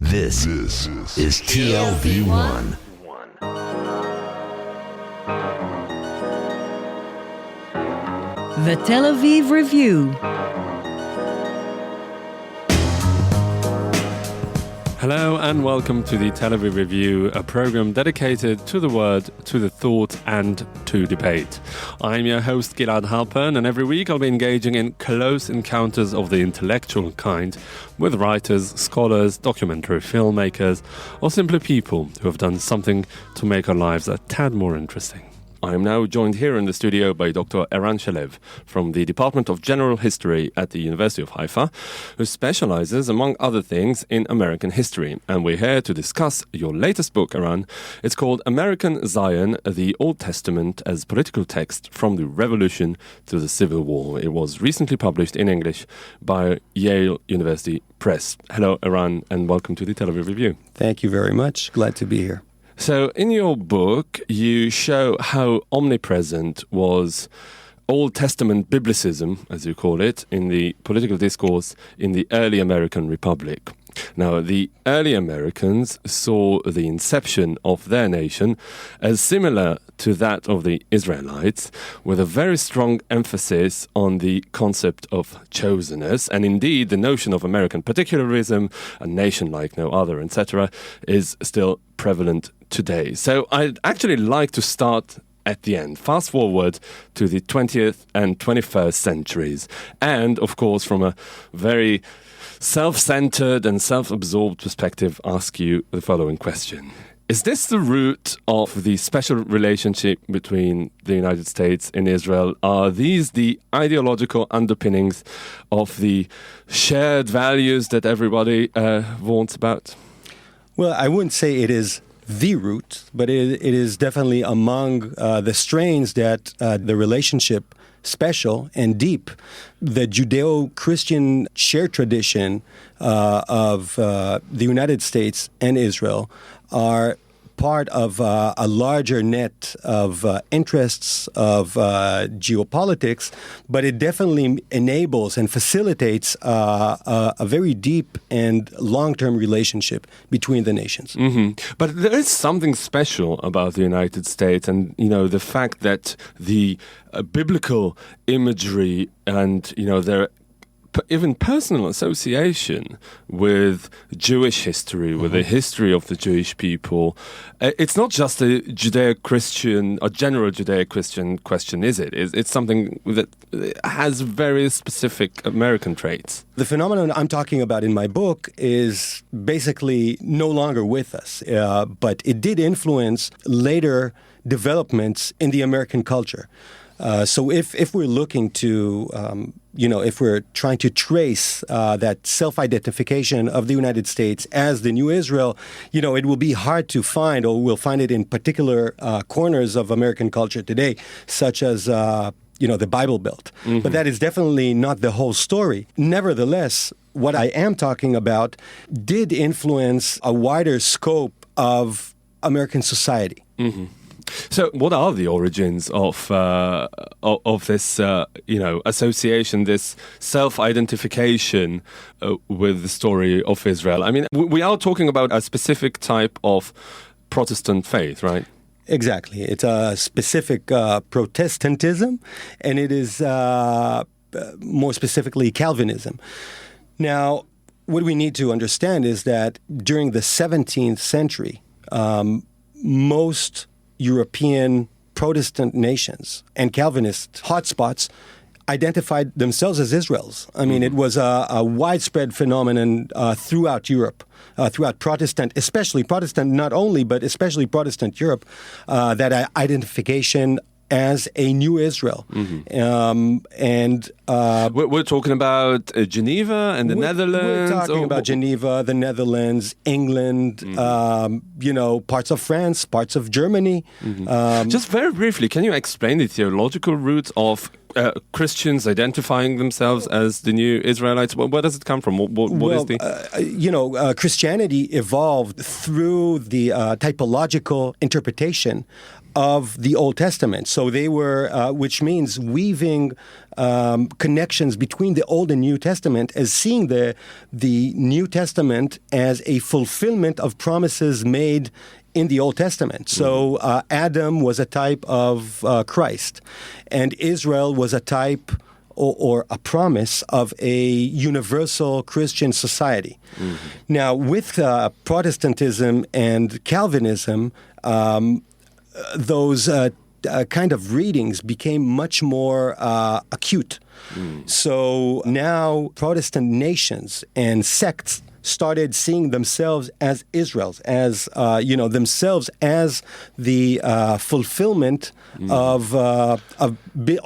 This is TLV1. The Tel Aviv Review. Hello and welcome to the Tel Aviv Review, a program dedicated to the word, to the thought and to debate. I'm your host Gilad Halpern, and every week I'll be engaging in close encounters of the intellectual kind with writers, scholars, documentary filmmakers, or simply people who have done something to make our lives a tad more interesting. I am now joined here in the studio by Dr. Eran Shalev from the Department of General History at the University of Haifa, who specializes, among other things, in American history. And we're here to discuss your latest book, Eran. It's called American Zion, the Old Testament as Political Text from the Revolution to the Civil War. It was recently published in English by Yale University Press. Hello, Eran, and welcome to the Tel Aviv Review. Thank you very much. Glad to be here. So in your book, you show how omnipresent was Old Testament biblicism, as you call it, in the political discourse in the early American Republic. Now, the early Americans saw the inception of their nation as similar to that of the Israelites, with a very strong emphasis on the concept of chosenness, and indeed the notion of American particularism, a nation like no other, etc., is still prevalent today. So I'd actually like to start at the end, fast forward to the 20th and 21st centuries, and of course from a very self-centered and self-absorbed perspective, ask you the following question. Is this the root of the special relationship between the United States and Israel? Are these the ideological underpinnings of the shared values that everybody warns about? Well, I wouldn't say it is the root, but it is definitely among the strains that the relationship special and deep. The Judeo-Christian shared tradition of the United States and Israel are part of a larger net of interests of geopolitics, but it definitely enables and facilitates a very deep and long-term relationship between the nations. Mm-hmm. But there is something special about the United States, and the fact that the biblical imagery and their even personal association with Jewish history, with the history of the Jewish people. It's not just a Judeo-Christian, a general Judeo-Christian question, is it? It's something that has very specific American traits. The phenomenon I'm talking about in my book is basically no longer with us, but it did influence later developments in the American culture. So if we're looking to, if we're trying to trace that self-identification of the United States as the new Israel, it will be hard to find, or we'll find it in particular corners of American culture today, such as, the Bible Belt. Mm-hmm. But that is definitely not the whole story. Nevertheless, what I am talking about did influence a wider scope of American society. Mm-hmm. So, what are the origins of this, association, this self-identification with the story of Israel? I mean, we are talking about a specific type of Protestant faith, right? Exactly. It's a specific Protestantism, and it is more specifically Calvinism. Now, what we need to understand is that during the 17th century, most European Protestant nations and Calvinist hotspots identified themselves as Israel's. I mean, it was a widespread phenomenon throughout Europe, throughout Protestant, especially Protestant, not only, but especially Protestant Europe, that identification as a new Israel. Mm-hmm. We're talking about Geneva and the Netherlands. We're talking about Geneva, the Netherlands, England, parts of France, parts of Germany. Mm-hmm. Just very briefly, can you explain the theological roots of Christians identifying themselves as the new Israelites? Where does it come from? What is the... Christianity evolved through the typological interpretation of the Old Testament. So they were, which means weaving connections between the Old and New Testament, as seeing the New Testament as a fulfillment of promises made in the Old Testament. So Adam was a type of Christ, and Israel was a type or a promise of a universal Christian society. Now, with Protestantism and Calvinism, those kind of readings became much more acute. So now Protestant nations and sects started seeing themselves as Israel's, as themselves as the fulfillment of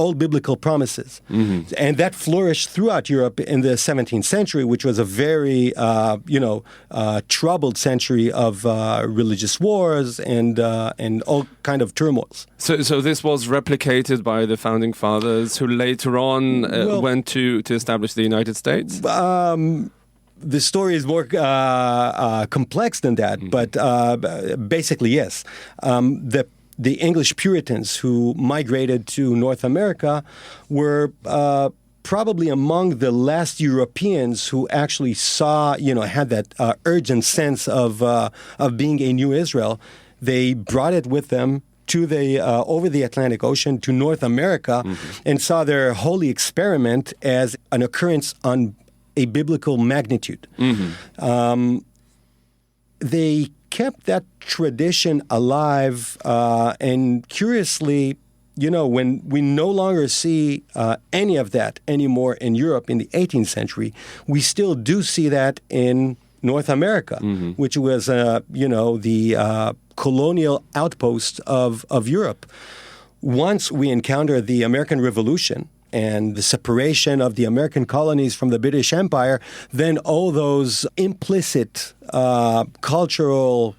old biblical promises, and that flourished throughout Europe in the 17th century, which was a very troubled century of religious wars and all kind of turmoils. So this was replicated by the founding fathers, who later on went to establish the United States. The story is more complex than that, but basically, yes. The English Puritans who migrated to North America were probably among the last Europeans who actually saw, had that urgent sense of being a new Israel. They brought it with them to the over the Atlantic Ocean to North America, and saw their holy experiment as an occurrence on a biblical magnitude. They kept that tradition alive, and curiously, when we no longer see any of that anymore in Europe in the 18th century, we still do see that in North America, which was, the colonial outpost of Europe. Once we encounter the American Revolution and the separation of the American colonies from the British Empire, then all those implicit cultural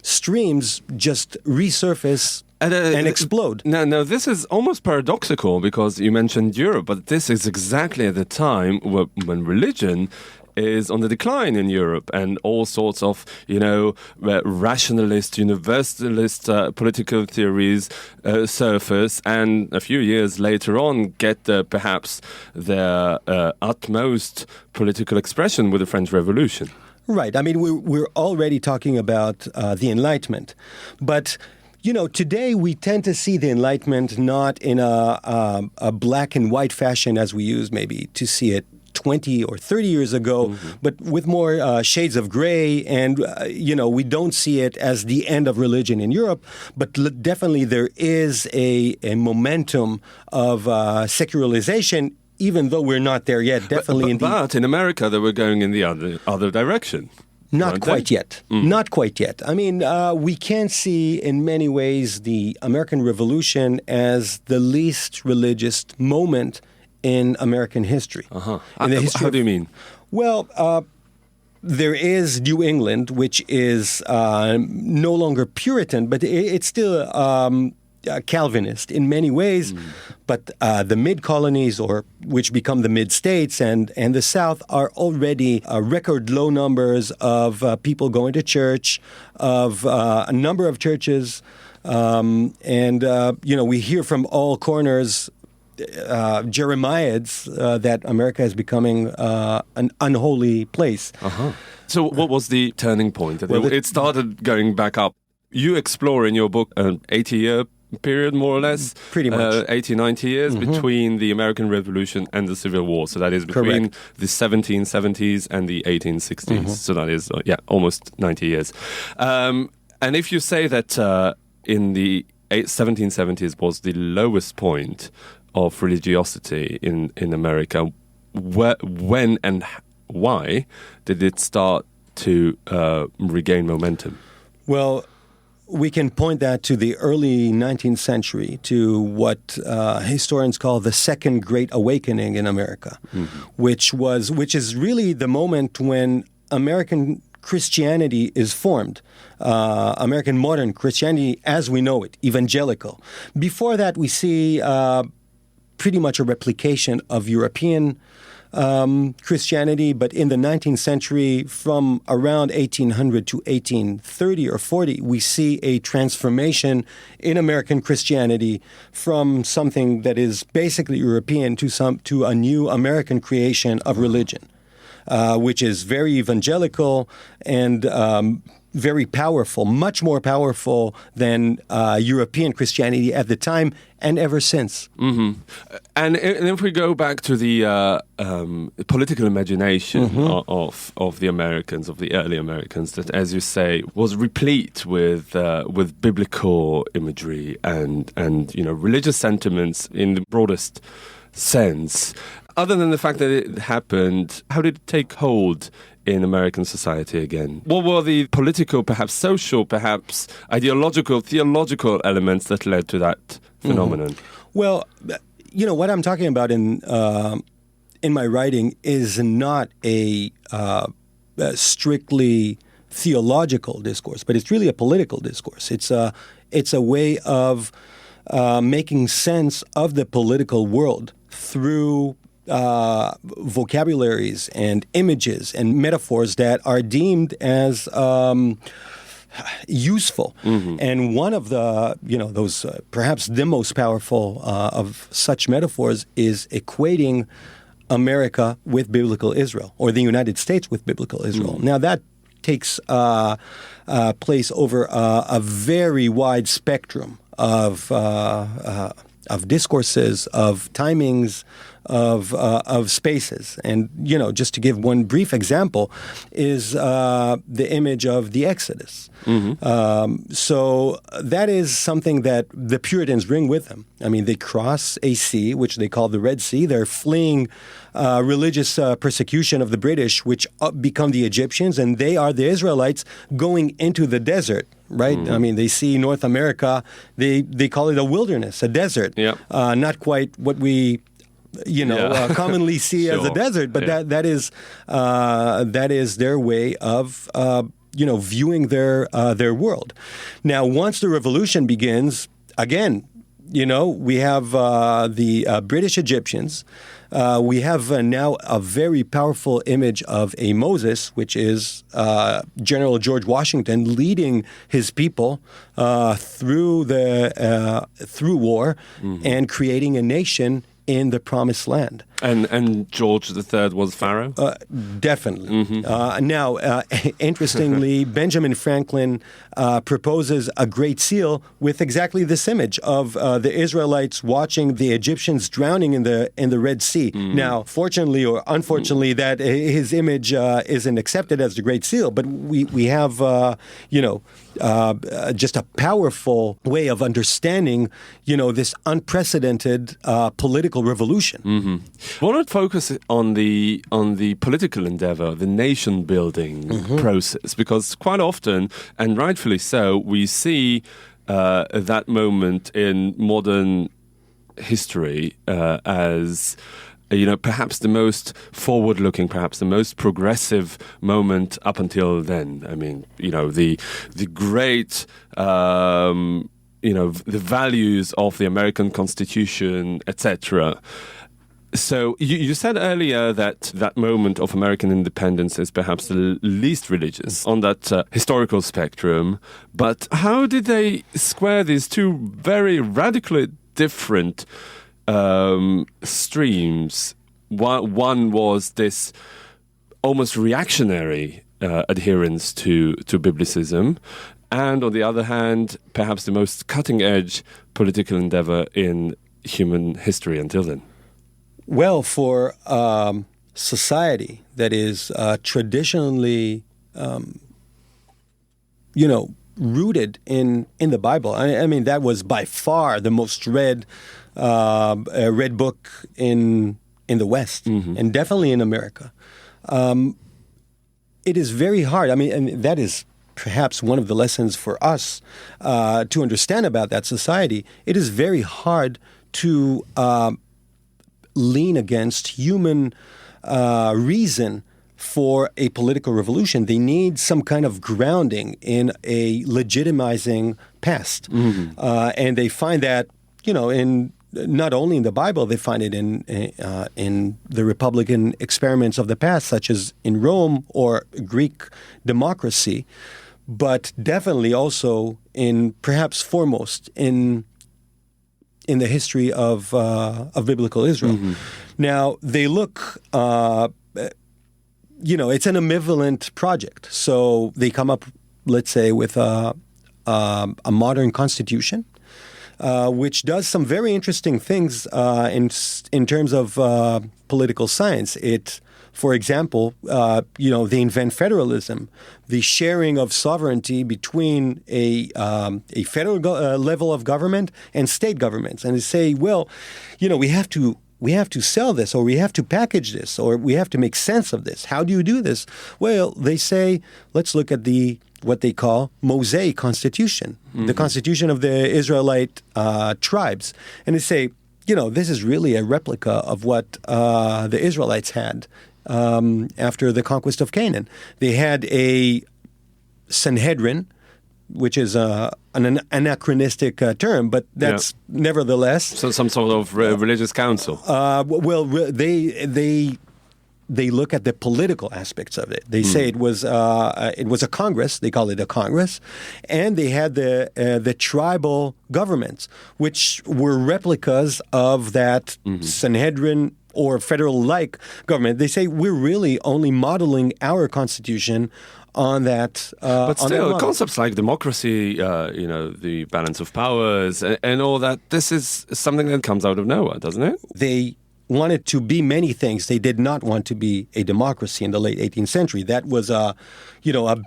streams just resurface and explode. Now, this is almost paradoxical, because you mentioned Europe, but this is exactly at the time when religion is on the decline in Europe, and all sorts of, rationalist, universalist political theories surface, and a few years later on get perhaps their utmost political expression with the French Revolution. Right. I mean, we're already talking about the Enlightenment, but today we tend to see the Enlightenment not in a black and white fashion as we used maybe to see it 20 or 30 years ago, but with more shades of gray. And, we don't see it as the end of religion in Europe, but definitely there is a momentum of secularization, even though we're not there yet. Definitely, but in America, they were going in the other direction. Not quite yet. Not quite yet. I mean, we can see in many ways the American Revolution as the least religious moment in American history. In the history. How do you mean? Well, there is New England, which is no longer Puritan, but it's still Calvinist in many ways. But the mid-colonies, or which become the mid-states, and the South are already record low numbers of people going to church, of a number of churches. We hear from all corners Jeremiads that America is becoming an unholy place. So what was the turning point? It started going back up. You explore in your book an 80-year period, more or less. Pretty much. 80, 90 years between the American Revolution and the Civil War. So that is between the 1770s and the 1860s. So that is, almost 90 years. And if you say that in the 1770s was the lowest point of religiosity in America, when and why did it start to regain momentum? Well, we can point that to the early 19th century, to what historians call the Second Great Awakening in America, which is really the moment when American Christianity is formed. American modern Christianity as we know it, evangelical. Before that, we see pretty much a replication of European Christianity, but in the 19th century, from around 1800 to 1830 or 40, we see a transformation in American Christianity from something that is basically European to a new American creation of religion, which is very evangelical and very powerful, much more powerful than European Christianity at the time and ever since. Mm-hmm. And if we go back to the political imagination of the Americans, of the early Americans, that, as you say, was replete with biblical imagery and religious sentiments in the broadest sense. Other than the fact that it happened, how did it take hold in American society again? What were the political, perhaps social, perhaps ideological, theological elements that led to that phenomenon? Well, what I'm talking about in my writing is not a strictly theological discourse, but it's really a political discourse. It's a way of making sense of the political world through vocabularies and images and metaphors that are deemed as useful. And one of the, those perhaps the most powerful of such metaphors is equating America with biblical Israel, or the United States with biblical Israel. Now that takes place over a very wide spectrum of discourses, of timings, of spaces. And, just to give one brief example, is the image of the Exodus. So that is something that the Puritans bring with them. I mean, they cross a sea, which they call the Red Sea. They're fleeing religious persecution of the British, which become the Egyptians, and they are the Israelites going into the desert. Right? I mean, they see North America, they call it a wilderness, a desert. Not quite what we commonly see as a desert, but that is their way of viewing their world. Now, once the revolution begins, again, we have the British Egyptians. We have now a very powerful image of a Moses, which is General George Washington leading his people through war and creating a nation in the Promised Land. And George III was Pharaoh? Definitely. Now, interestingly, Benjamin Franklin proposes a great seal with exactly this image of the Israelites watching the Egyptians drowning in the Red Sea. Now, fortunately or unfortunately, that his image isn't accepted as the Great Seal, but we have just a powerful way of understanding this unprecedented political revolution. I want to focus on the political endeavor, the nation building process, because quite often, and rightfully so, we see that moment in modern history as perhaps the most forward-looking, perhaps the most progressive moment up until then. I mean, the great the values of the American Constitution, etc. So you said earlier that moment of American independence is perhaps the least religious on that historical spectrum. But how did they square these two very radically different streams? One was this almost reactionary adherence to biblicism, and on the other hand, perhaps the most cutting-edge political endeavor in human history until then. Well, for society that is traditionally, rooted in the Bible. I mean, that was by far the most read book in the West, and definitely in America. It is very hard. I mean, and that is perhaps one of the lessons for us to understand about that society. It is very hard to lean against human reason for a political revolution. They need some kind of grounding in a legitimizing past. And they find that, in not only in the Bible, they find it in the Republican experiments of the past, such as in Rome or Greek democracy, but definitely also in, perhaps foremost, in the history of biblical Israel. Now, they look, it's an ambivalent project. So they come up, let's say, with a modern constitution, which does some very interesting things in terms of political science. It, for example, they invent federalism, the sharing of sovereignty between a federal level of government and state governments, and they say, well, we have to sell this, or we have to package this, or we have to make sense of this. How do you do this? Well, they say, let's look at what they call Mosaic Constitution, the constitution of the Israelite tribes. And they say, this is really a replica of what the Israelites had after the conquest of Canaan. They had a Sanhedrin, which is an anachronistic term, but that's nevertheless... So some sort of religious council. They look at the political aspects of it. They say it was a Congress. They call it a Congress, and they had the tribal governments, which were replicas of that Sanhedrin or federal-like government. They say we're really only modeling our constitution on that. But still, concepts like democracy, the balance of powers, and all that. This is something that comes out of nowhere, doesn't it? They wanted to be many things. They did not want to be a democracy in the late 18th century. That was a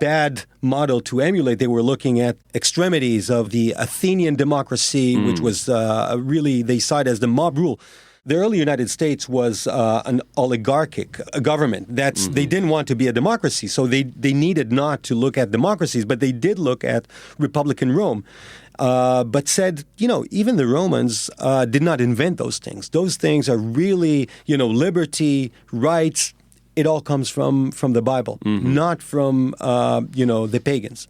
bad model to emulate. They were looking at extremities of the Athenian democracy, which was really, they saw it as the mob rule. The early United States was an oligarchic government. They didn't want to be a democracy, so they needed not to look at democracies, but they did look at Republican Rome. But said, even the Romans did not invent those things. Those things are really, liberty, rights. It all comes from the Bible, not from, the pagans.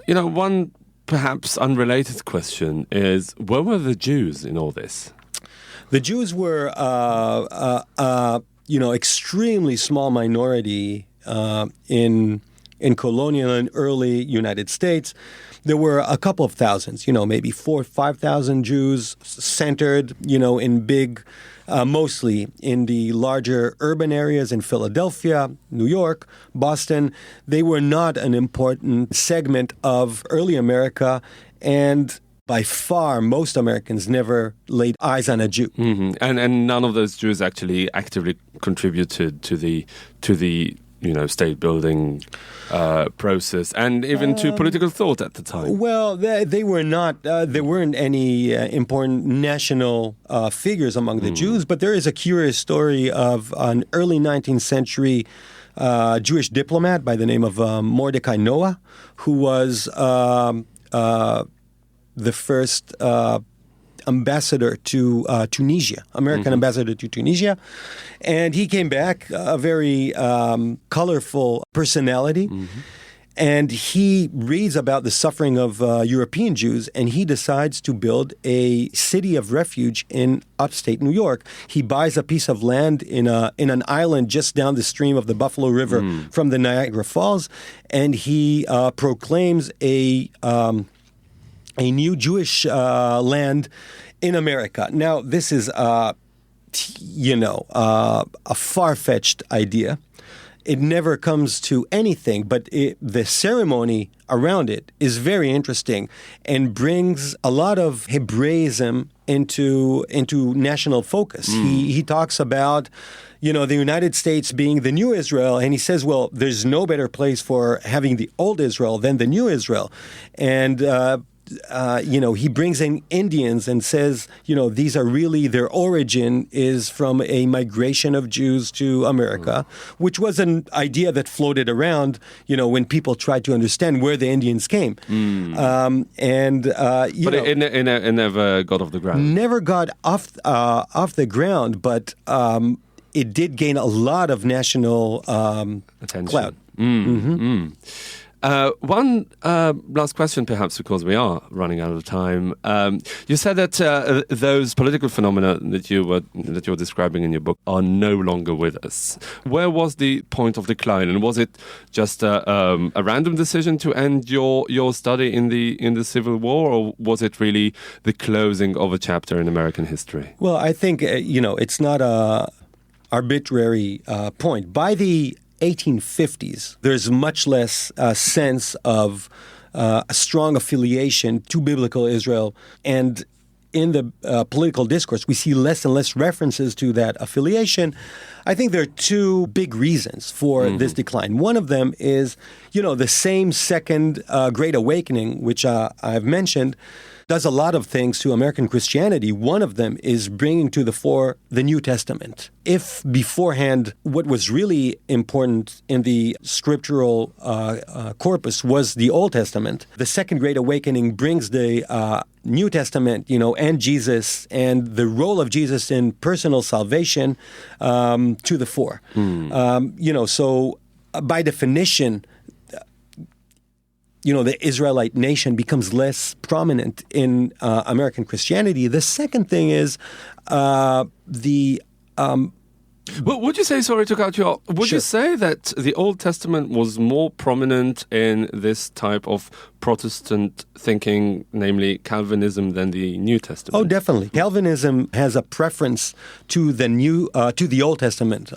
One perhaps unrelated question is, where were the Jews in all this? The Jews were, extremely small minority in colonial and early United States. There were a couple of thousands, maybe 4,000 or 5,000 Jews centered, in big, mostly in the larger urban areas in Philadelphia, New York, Boston. They were not an important segment of early America, and by far, most Americans never laid eyes on a Jew. And none of those Jews actually actively contributed to the state building process, and even to political thought at the time. Well, they were not. There weren't any important national figures among the Jews, but there is a curious story of an early 19th century Jewish diplomat by the name of Mordecai Noah, who was the first ambassador to Tunisia, American ambassador to Tunisia. And he came back, a very colorful personality. And he reads about the suffering of European Jews, and he decides to build a city of refuge in upstate New York. He buys a piece of land in an island just down the stream of the Buffalo River from the Niagara Falls, and he proclaims a new Jewish land in America. Now, this is, a far-fetched idea. It never comes to anything, but the ceremony around it is very interesting and brings a lot of Hebraism into national focus. He talks about, the United States being the new Israel, and he says, well, there's no better place for having the old Israel than the new Israel. And he brings in Indians and says, these are really, their origin is from a migration of Jews to America, which was an idea that floated around, when people tried to understand where the Indians came. But it never got off the ground. Never got off the ground, but it did gain a lot of national attention. clout. One last question, perhaps, because we are running out of time. You said that those political phenomena that you're describing in your book are no longer with us. Where was the point of decline, and was it just a random decision to end your study in the Civil War, or was it really the closing of a chapter in American history? Well, I think it's not a arbitrary point. By the 1850s, there's much less sense of a strong affiliation to biblical Israel, and in the political discourse, we see less and less references to that affiliation. I think there are two big reasons for this decline. One of them is, the same Second Great Awakening, which I've mentioned, does a lot of things to American Christianity. One of them is bringing to the fore the New Testament. If beforehand what was really important in the scriptural corpus was the Old Testament, the Second Great Awakening brings the New Testament, and Jesus and the role of Jesus in personal salvation to the fore. So by definition, the Israelite nation becomes less prominent in American Christianity. The second thing is Would you say, sorry to cut you off, would Sure. you say that the Old Testament was more prominent in this type of Protestant thinking, namely Calvinism, than the New Testament? Oh, definitely. Calvinism has a preference to the Old Testament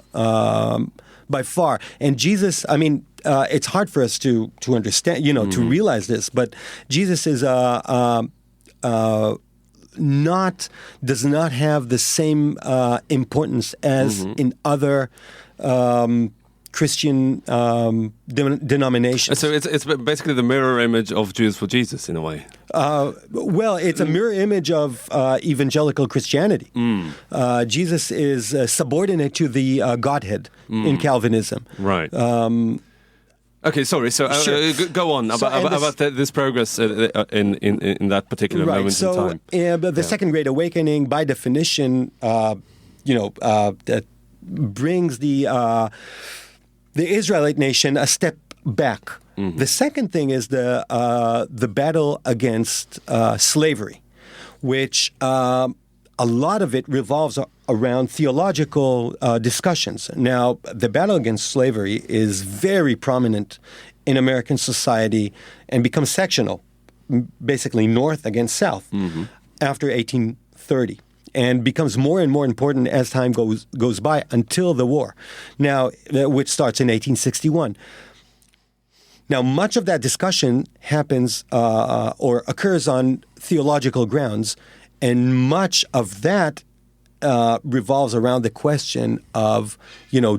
by far. And Jesus, it's hard for us to understand, to realize this, but Jesus is does not have the same importance as in other Christian denominations. So it's basically the mirror image of Jews for Jesus, in a way. Well, it's a mirror image of evangelical Christianity. Jesus is subordinate to the Godhead in Calvinism. Right. Okay, sorry. So Sure. Go on about this progress in that particular moment in time. But the Second Great Awakening, by definition, that brings the Israelite nation a step back. The second thing is the battle against slavery, which a lot of it revolves around theological discussions. Now, the battle against slavery is very prominent in American society and becomes sectional, basically North against South, after 1830, and becomes more and more important as time goes by until the war, now, which starts in 1861. Now, much of that discussion happens or occurs on theological grounds, and much of that revolves around the question of,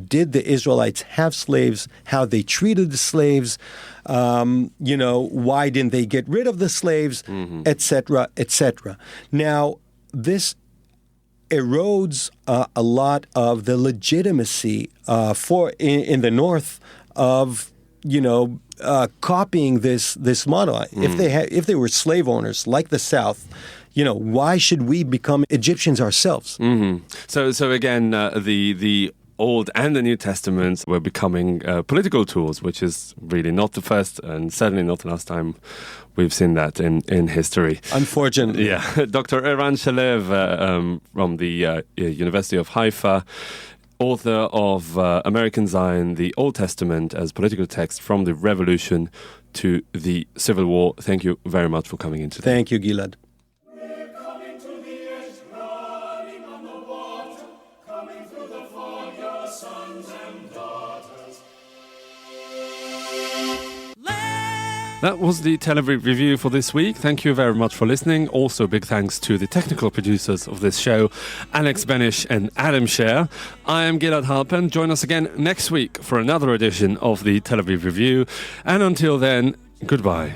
did the Israelites have slaves, how they treated the slaves, why didn't they get rid of the slaves, et cetera, et cetera. Now, this erodes a lot of the legitimacy in the North of, copying this model. If they were slave owners like the South, why should we become Egyptians ourselves? So again, the Old and the New Testaments were becoming political tools, which is really not the first and certainly not the last time we've seen that in history. Unfortunately. Yeah. Dr. Eran Shalev from the University of Haifa, author of American Zion, the Old Testament as political text from the Revolution to the Civil War. Thank you very much for coming in today. Thank you, Gilad. That was the Tel Aviv Review for this week. Thank you very much for listening. Also, big thanks to the technical producers of this show, Alex Benish and Adam Scher. I am Gilad Halpern. Join us again next week for another edition of the Tel Aviv Review. And until then, goodbye.